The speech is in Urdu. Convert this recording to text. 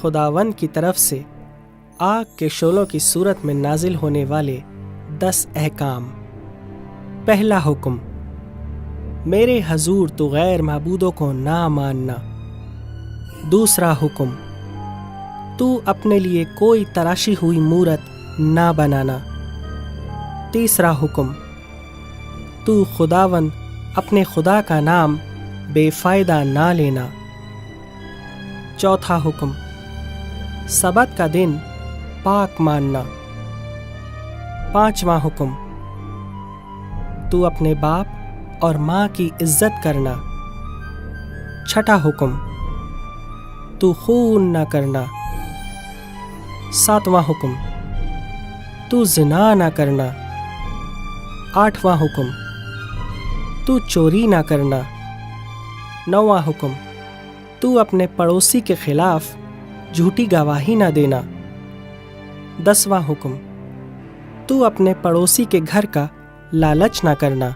خداوند کی طرف سے آگ کے شعلوں کی صورت میں نازل ہونے والے 10 احکام۔ پہلا حکم، میرے حضور تو غیر معبودوں کو نہ ماننا۔ دوسرا حکم، تو اپنے لیے کوئی تراشی ہوئی مورت نہ بنانا۔ تیسرا حکم، تو خداوند اپنے خدا کا نام بے فائدہ نہ لینا۔ چوتھا حکم، سبت کا دن پاک ماننا۔ پانچواں حکم، تو اپنے باپ اور ماں کی عزت کرنا۔ چھٹا حکم، تو خون نہ کرنا۔ ساتواں حکم، تو زنا نہ کرنا۔ آٹھواں حکم، تو چوری نہ کرنا۔ نواں حکم، تو اپنے پڑوسی کے خلاف جھوٹی گواہی نہ دینا۔ 10واں حکم، تو اپنے پڑوسی کے گھر کا لالچ نہ کرنا۔